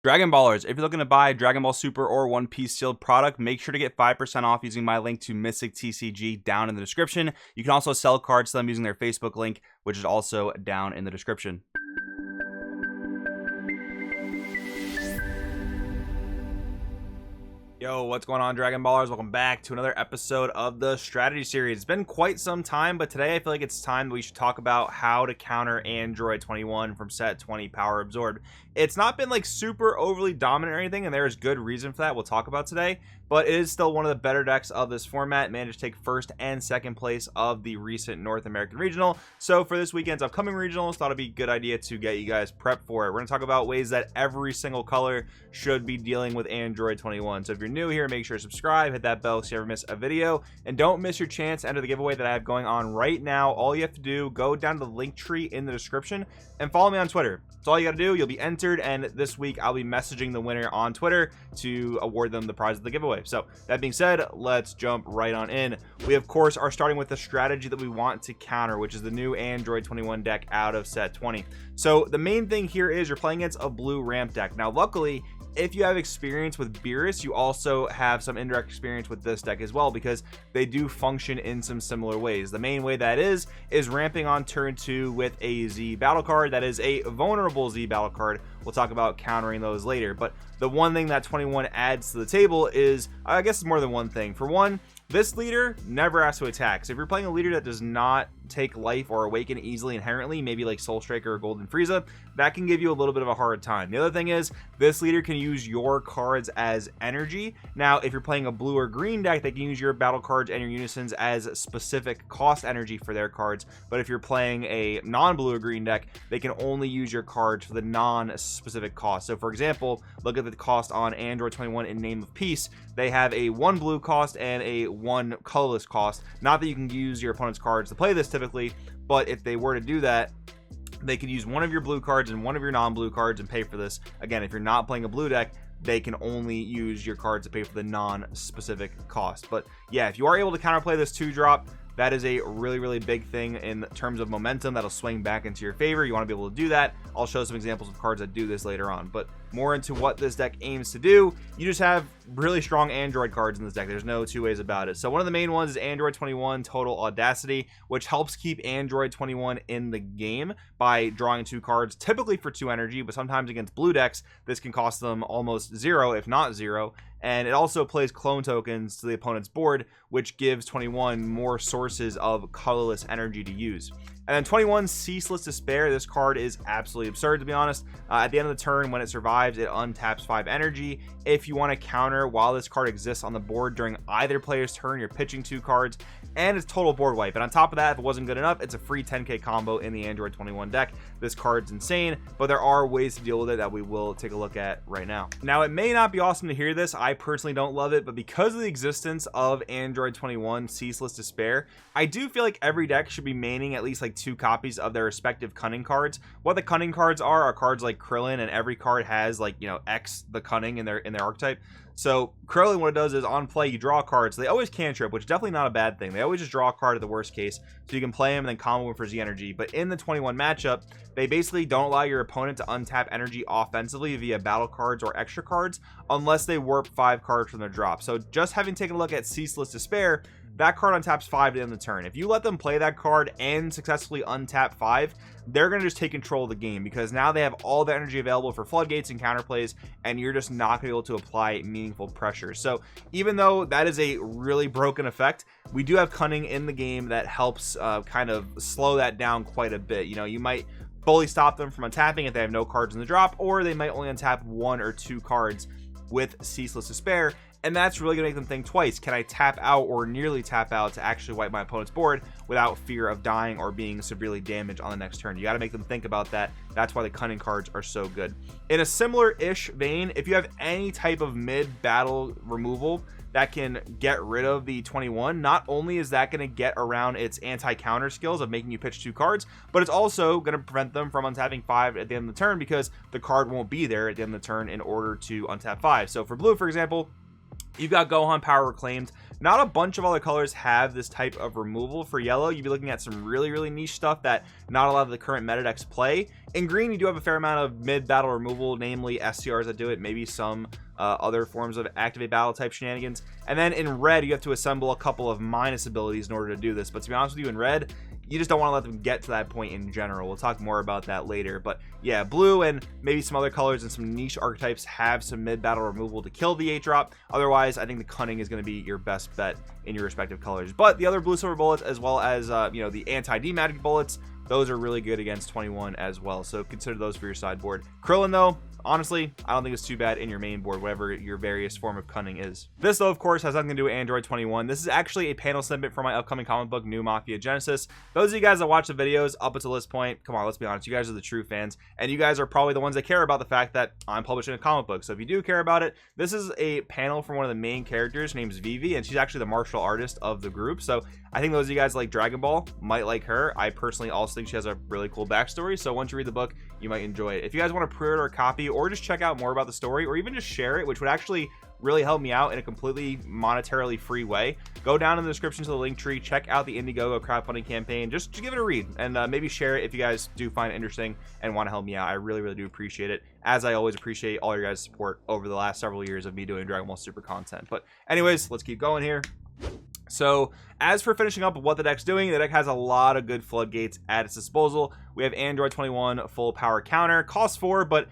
Dragon Ballers, if you're looking to buy Dragon Ball Super or One Piece sealed product, make sure to get 5% off using my link to Mystic TCG down in the description. You can also sell cards to them using their Facebook link, which is also down in the description. Yo, what's going on, Dragon Ballers? Welcome back to another episode of the strategy series. It's been quite some time, but today I feel like it's time that we should talk about how to counter Android 21 from set 20 Power Absorbed. It's not been like super overly dominant or anything, and there is good reason for that we'll talk about today, but it is still one of the better decks of this format. Managed to take first and second place of the recent North American Regional. So for this weekend's upcoming regionals, thought it'd be a good idea to get you guys prepped for it. We're going to talk about ways that every single color should be dealing with Android 21. So if you're new here, make sure to subscribe, hit that bell so you never miss a video, and don't miss your chance to enter the giveaway that I have going on right now. All you have to do, go down to the link tree in the description and follow me on Twitter. That's all you got to do. You'll be entered, and this week I'll be messaging the winner on Twitter to award them the prize of the giveaway. So that being said, let's jump right on in. We of course are starting with the strategy that we want to counter, which is the new Android 21 deck out of set 20. So the main thing here is you're playing against a blue ramp deck. Now luckily, if you have experience with Beerus, you also have some indirect experience with this deck as well, because they do function in some similar ways. The main way that is ramping on turn 2 with a Z battle card that is a vulnerable Z battle card. We'll talk about countering those later, but the one thing that 21 adds to the table is, I guess it's more than one thing. For one, this leader never has to attack. So if you're playing a leader that does not take life or awaken easily inherently, maybe like Soul Striker or Golden Frieza, that can give you a little bit of a hard time. The other thing is, this leader can use your cards as energy. Now, if you're playing a blue or green deck, they can use your battle cards and your unisons as specific cost energy for their cards. But if you're playing a non-blue or green deck, they can only use your cards for the non-specific cost. So for example, look at the cost on Android 21 in Name of Peace. They have a 1 blue cost and a 1 colorless cost. Not that you can use your opponent's cards to play this typically, but if they were to do that, they could use one of your blue cards and one of your non-blue cards and pay for this. Again, if you're not playing a blue deck, they can only use your cards to pay for the non-specific cost. But yeah, if you are able to counterplay this 2-drop, that is a really big thing in terms of momentum that'll swing back into your favor. You want to be able to do that. I'll show some examples of cards that do this later on, but more into what this deck aims to do. You just have really strong Android cards in this deck. There's no two ways about it. So one of the main ones is Android 21 Total Audacity, which helps keep Android 21 in the game by drawing 2 cards, typically for 2 energy, but sometimes against blue decks, this can cost them almost 0, if not 0. And it also plays clone tokens to the opponent's board, which gives 21 more sources of colorless energy to use. And then 21 Ceaseless Despair. This card is absolutely absurd, to be honest. At the end of the turn, when it survives, it untaps 5 energy. If you want to counter while this card exists on the board during either player's turn, you're pitching 2 cards, and it's total board wipe. And on top of that, if it wasn't good enough, it's a free 10k combo in the Android 21 deck. This card's insane, but there are ways to deal with it that we will take a look at right now. Now, it may not be awesome to hear this. I personally don't love it, but because of the existence of Android 21 Ceaseless Despair, I do feel like every deck should be maining at least like 2 copies of their respective Cunning cards. What the Cunning cards are cards like Krillin, and every card has, like, you know, X the Cunning in their archetype. So Krillin, what it does is on play, you draw cards. They always cantrip, which is definitely not a bad thing. They always just draw a card at the worst case, so you can play them and then combo them for Z energy. But in the 21 matchup, they basically don't allow your opponent to untap energy offensively via battle cards or extra cards unless they warp 5 cards from their drop. So just having taken a look at Ceaseless Despair, that card untaps 5 at the end of the turn. If you let them play that card and successfully untap 5, they're going to just take control of the game, because now they have all the energy available for floodgates and counterplays, and you're just not going to be able to apply meaningful pressure. So even though that is a really broken effect, we do have Cunning in the game that helps kind of slow that down quite a bit. You know, you might fully stop them from untapping if they have no cards in the drop, or they might only untap 1 or 2 cards with Ceaseless Despair. And that's really going to make them think twice. Can I tap out or nearly tap out to actually wipe my opponent's board without fear of dying or being severely damaged on the next turn? You got to make them think about that. That's why the Cunning cards are so good. In a similar-ish vein, if you have any type of mid-battle removal that can get rid of the 21, not only is that going to get around its anti-counter skills of making you pitch 2 cards, but it's also going to prevent them from untapping 5 at the end of the turn, because the card won't be there at the end of the turn in order to untap 5. So for blue, for example, You've got Gohan Power Reclaimed. Not a bunch of other colors have this type of removal. For yellow, you'd be looking at some really niche stuff that not a lot of the current meta decks play. In green, you do have a fair amount of mid-battle removal, namely SCRs that do it, maybe some other forms of activate battle type shenanigans. And then in red, you have to assemble a couple of minus abilities in order to do this. But to be honest with you, in red, you just don't want to let them get to that point in general. We'll talk more about that later. But yeah, blue and maybe some other colors and some niche archetypes have some mid-battle removal to kill the 8-drop. Otherwise, I think the Cunning is going to be your best bet in your respective colors. But the other blue silver bullets, as well as the anti-D-Magic bullets, those are really good against 21 as well. So consider those for your sideboard. Krillin, though, honestly, I don't think it's too bad in your main board, whatever your various form of Cunning is. This, though, of course, has nothing to do with Android 21. This is actually a panel snippet for my upcoming comic book, New Mafia Genesis. Those of you guys that watch the videos up until this point, come on, let's be honest, you guys are the true fans, and you guys are probably the ones that care about the fact that I'm publishing a comic book. So if you do care about it, this is a panel from one of the main characters. Her name's Vivi, and she's actually the martial artist of the group. So I think those of you guys like Dragon Ball might like her. I personally also think she has a really cool backstory. So once you read the book, you might enjoy it. If you guys want to pre-order a copy or just check out more about the story, or even just share it, which would actually really help me out in a completely monetarily free way, go down in the description to the link tree, check out the Indiegogo crowdfunding campaign, just give it a read, and maybe share it if you guys do find it interesting and want to help me out. I really do appreciate it, as I always appreciate all your guys' support over the last several years of me doing Dragon Ball Super content. But anyways, let's keep going here. So as for finishing up what the deck's doing, the deck has a lot of good floodgates at its disposal. We have Android 21 full power counter, costs 4, but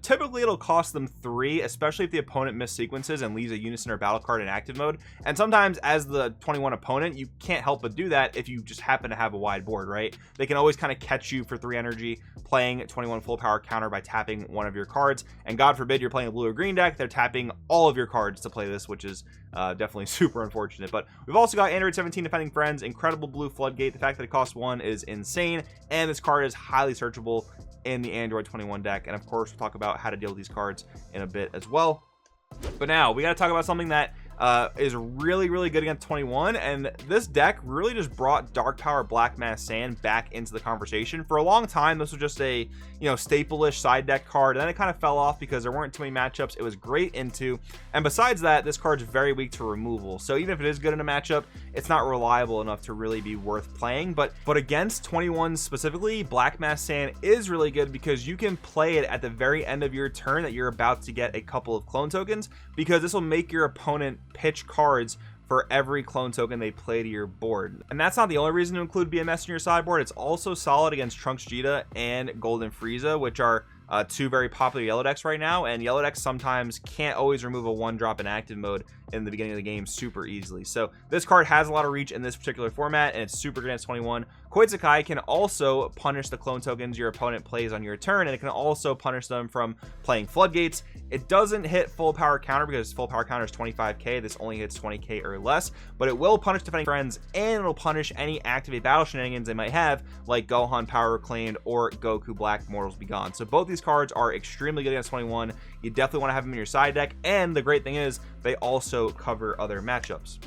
typically it'll cost them 3, especially if the opponent miss sequences and leaves a unison or battle card in active mode. And sometimes as the 21 opponent, you can't help but do that if you just happen to have a wide board, right? They can always kind of catch you for 3 energy playing 21 full power counter by tapping one of your cards, and God forbid you're playing a blue or green deck, they're tapping all of your cards to play this, which is definitely super unfortunate. But we've also got Android 17 Defending Friends, incredible blue floodgate. The fact that it costs 1 is insane, and this card is highly searchable in the Android 21 deck. And of course, we'll talk about how to deal with these cards in a bit as well. But now we got to talk about something that is really good against 21, and this deck really just brought Dark Power Black Mass Sand back into the conversation. For a long time, this was just a staple-ish side deck card, and then it kind of fell off because there weren't too many matchups it was great into. And besides that, this card's very weak to removal, so even if it is good in a matchup, it's not reliable enough to really be worth playing. But against 21 specifically, Black Mass Sand is really good because you can play it at the very end of your turn that you're about to get a couple of clone tokens, because this will make your opponent pitch cards for every clone token they play to your board. And that's not the only reason to include BMS in your sideboard. It's also solid against Trunks Vegeta and Golden Frieza, which are 2 very popular yellow decks right now, and yellow decks sometimes can't always remove a 1-drop in active mode in the beginning of the game super easily. So this card has a lot of reach in this particular format, and it's super good against 21. Koitsukai can also punish the clone tokens your opponent plays on your turn, and it can also punish them from playing Floodgates. It doesn't hit full power counter because full power counter is 25k. This only hits 20k or less, but it will punish Defending Friends, and it'll punish any activate battle shenanigans they might have, like Gohan Power Reclaimed or Goku Black Mortals Be Gone. So both these cards are extremely good against 21. You definitely want to have them in your side deck, and the great thing is they also cover other matchups.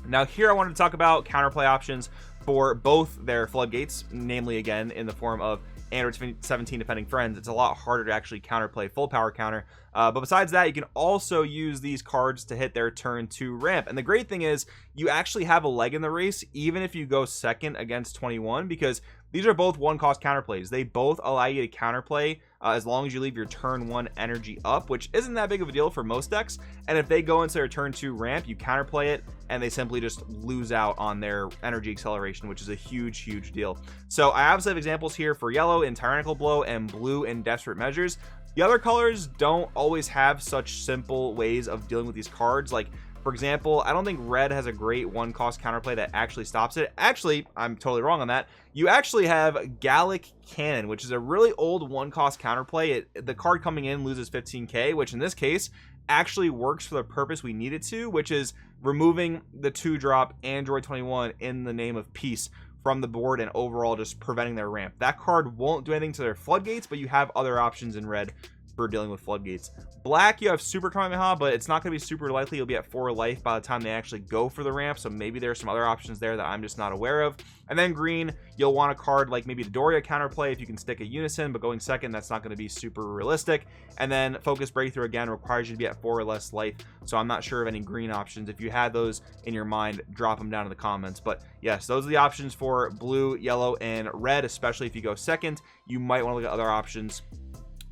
Now here I wanted to talk about counterplay options for both their floodgates, namely again in the form of Android 17 Defending Friends. It's a lot harder to actually counterplay full power counter, but besides that, you can also use these cards to hit their turn 2 ramp. And the great thing is you actually have a leg in the race even if you go second against 21, because these are both 1-cost counterplays. They both allow you to counterplay as long as you leave your turn 1 energy up, which isn't that big of a deal for most decks. And if they go into their turn 2 ramp, you counterplay it, and they simply just lose out on their energy acceleration, which is a huge deal. So I obviously have examples here for yellow in Tyrannical Blow and blue in Desperate Measures. The other colors don't always have such simple ways of dealing with these cards. Like, for example, I don't think red has a great 1-cost counterplay that actually stops it. Actually, I'm totally wrong on that. You actually have Gallic Cannon, which is a really old 1-cost counterplay. The card coming in loses 15k, which in this case actually works for the purpose we need it to, which is removing the 2-drop Android 21 in the name of peace from the board and overall just preventing their ramp. That card won't do anything to their floodgates, but you have other options in red for dealing with Floodgates. Black, you have Super Kamehameha, but it's not going to be super likely you'll be at 4 life by the time they actually go for the ramp, so maybe there's some other options there that I'm just not aware of. And then green, you'll want a card like maybe the Doria counterplay if you can stick a Unison, but going second, that's not going to be super realistic. And then Focus Breakthrough, again, requires you to be at 4 or less life, so I'm not sure of any green options. If you had those in your mind, drop them down in the comments. But yes, those are the options for blue, yellow, and red, especially if you go second. You might want to look at other options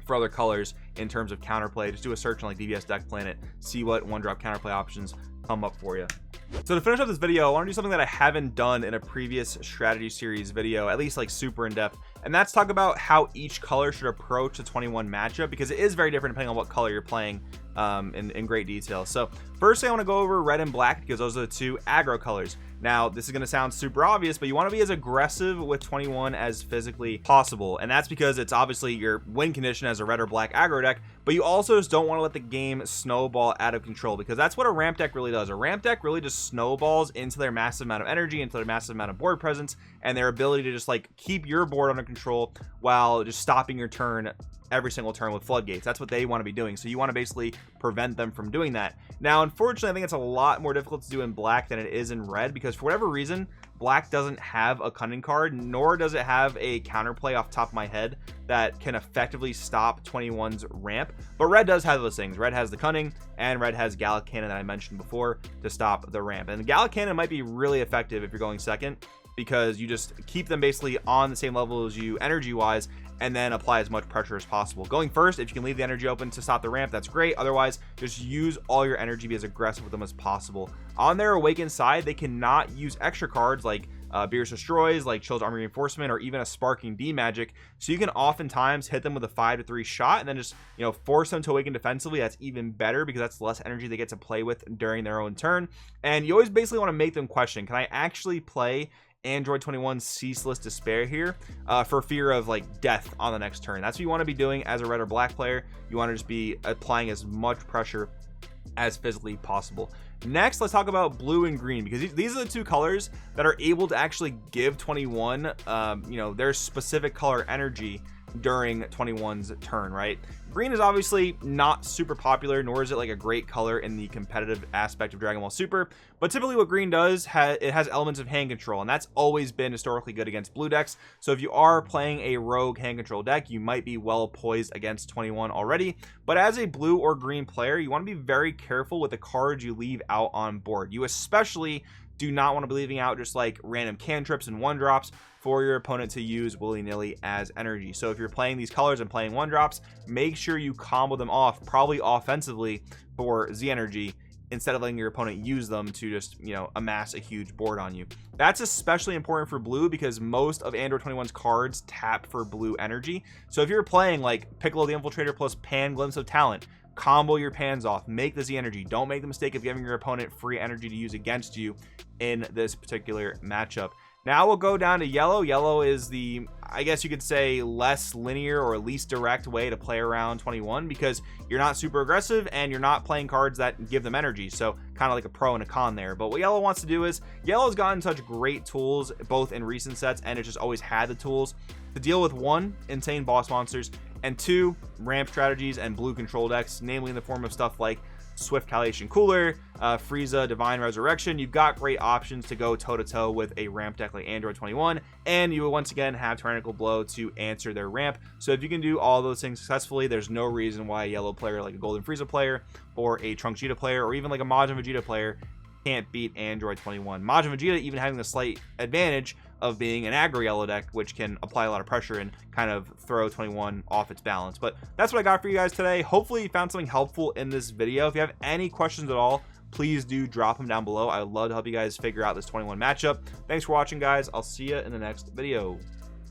for other colors in terms of counterplay. Just do a search on like DBS Deck Planet, see what 1-drop counterplay options come up for you. So to finish up this video, I want to do something that I haven't done in a previous strategy series video, at least like super in depth, and that's talk about how each color should approach the 21 matchup, because it is very different depending on what color you're playing in great detail. So firstly, I want to go over red and black because those are the two aggro colors. Now, this is going to sound super obvious, but you want to be as aggressive with 21 as physically possible. And that's because it's obviously your win condition as a red or black aggro deck, but you also just don't want to let the game snowball out of control, because that's what a ramp deck really does. A ramp deck really just snowballs into their massive amount of energy, into their massive amount of board presence, and their ability to just like keep your board under control while just stopping your turn every single turn with Floodgates. That's what they want to be doing, so you want to basically prevent them from doing that. Now, unfortunately, I think it's a lot more difficult to do in black than it is in red, because for whatever reason, black doesn't have a Cunning card, nor does it have a counterplay off the top of my head that can effectively stop 21's ramp. But red does have those things. Red has the Cunning, and red has Gallic Cannon that I mentioned before to stop the ramp. And the Gallic Cannon might be really effective if you're going second, because you just keep them basically on the same level as you energy wise, and then apply as much pressure as possible. Going first, if you can leave the energy open to stop the ramp, that's great. Otherwise, just use all your energy, be as aggressive with them as possible. On their awakened side, they cannot use extra cards like Beerus Destroys, like Chill's Army Reinforcement, or even a Sparking D magic. So you can oftentimes hit them with a 5-3 shot and then just, you know, force them to awaken defensively. That's even better because that's less energy they get to play with during their own turn. And you always basically want to make them question, can I actually play Android 21's Ceaseless Despair here for fear of like death on the next turn? That's what you want to be doing as a red or black player. You want to just be applying as much pressure as physically possible. Next, let's talk about blue and green, because these are the two colors that are able to actually give 21 you know, their specific color energy during 21's turn, right? Green is obviously not super popular, nor is it like a great color in the competitive aspect of Dragon Ball Super, but typically what green does, it has elements of hand control, and that's always been historically good against blue decks. So if you are playing a rogue hand control deck, you might be well poised against 21 already. But as a blue or green player, you want to be very careful with the cards you leave out on board. You especially do not want to be leaving out just like random cantrips and 1-drops for your opponent to use willy-nilly as energy. So if you're playing these colors and playing 1-drops, make sure you combo them off, probably offensively, for Z energy, instead of letting your opponent use them to just, you know, amass a huge board on you. That's especially important for blue because most of Android 21's cards tap for blue energy. So if you're playing like Piccolo the Infiltrator plus Pan Glimpse of Talent, combo your pans off, make the Z energy. Don't make the mistake of giving your opponent free energy to use against you in this particular matchup. Now we'll go down to yellow. Yellow is the, I guess you could say, less linear or least direct way to play around 21, because you're not super aggressive and you're not playing cards that give them energy. So kind of like a pro and a con there. But what yellow wants to do is, yellow's gotten such great tools both in recent sets, and it just always had the tools to deal with 1, insane boss monsters, and 2, ramp strategies and blue control decks, namely in the form of stuff like Swift Calation Cooler, Frieza, Divine Resurrection. You've got great options to go toe-to-toe with a ramp deck like Android 21, and you will once again have Tyrannical Blow to answer their ramp. So if you can do all those things successfully, there's no reason why a yellow player like a Golden Frieza player or a Trunks Vegeta player or even like a Majin Vegeta player can't beat Android 21. Majin Vegeta even having the slight advantage of being an aggro yellow deck, which can apply a lot of pressure and kind of throw 21 off its balance. But that's what I got for you guys today. Hopefully you found something helpful in this video. If you have any questions at all, please do drop them down below. I would love to help you guys figure out this 21 matchup. Thanks for watching, guys. I'll see you in the next video.